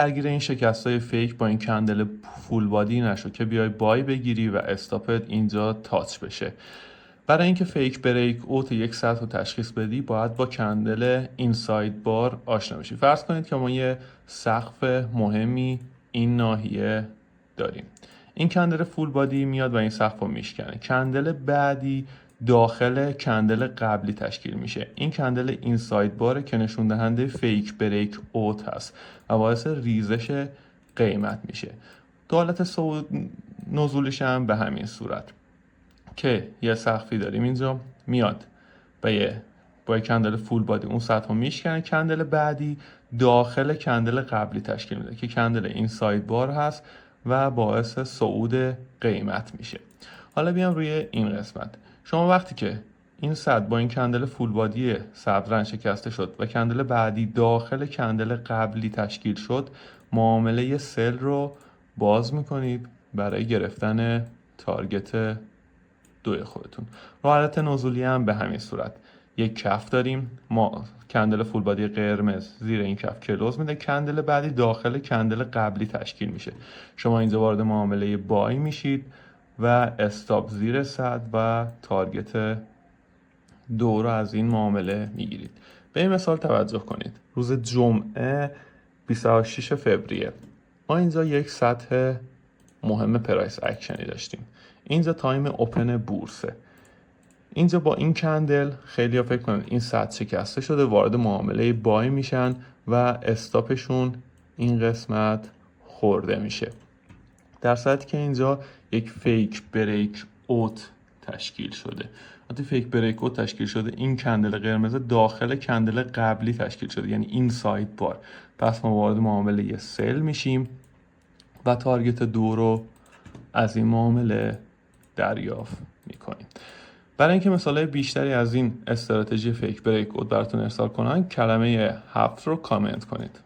درگیر این شکست‌های فیک با این کندل فول بادی نشو که بیای بای بگیری و استاپت اینجا تاچ بشه. برای اینکه فیک بریک اوت یک سطح رو تشخیص بدی باید با کندل اینساید بار آشنا بشی. فرض کنید که ما یه سقف مهمی این ناحیه داریم. این کندل فول بادی میاد و این سقف رو میشکنه. کندل بعدی داخل کندل قبلی تشکیل میشه. این کندل اینساید باره که نشون دهنده فیک بریک اوت هست و باعث ریزش قیمت میشه. تو حالت صعود نزولش هم به همین صورت که یه سقفی داریم اینجا میاد با یه کندل فول بادی اون سطح رو میشکنه. کندل بعدی داخل کندل قبلی تشکیل میده که کندل اینساید بار هست و باعث صعود قیمت میشه. حالا بیام روی این قسمت. شما وقتی که این سطح با این کندل فول بادی سبز رنگ شکسته شد و کندل بعدی داخل کندل قبلی تشکیل شد، معامله سل رو باز میکنید برای گرفتن تارگت 2 خودتون. رو حالت نزولی هم به همین صورت یک کف داریم. ما کندل فول بادی قرمز زیر این کف کلوز میده، کندل بعدی داخل کندل قبلی تشکیل میشه. شما اینجا وارد معامله بای میشید و استاپ زیر صد و تارگت 2 رو از این معامله میگیرید. به این مثال توجه کنید. روز جمعه 26 فوریه ما اینجا یک سطح مهم پرایس اکشنی داشتیم. اینجا تایم اوپن بورسه. اینجا با این کندل خیلی ها فکر کنید این سطح شکسته شده، وارد معامله بای میشن و استاپشون این قسمت خورده میشه، در صورتی که اینجا یک فیک بریک اوت تشکیل شده. وقتی فیک بریک اوت تشکیل شده این کندل قرمز داخل کندل قبلی تشکیل شده، یعنی اینساید بار. پس ما وارد معامله سل میشیم و تارگت 2 رو از این معامله دریافت میکنیم. برای اینکه مثالای بیشتری از این استراتژی فیک بریک اوت براتون ارسال کنم، کلمه 7 رو کامنت کنید.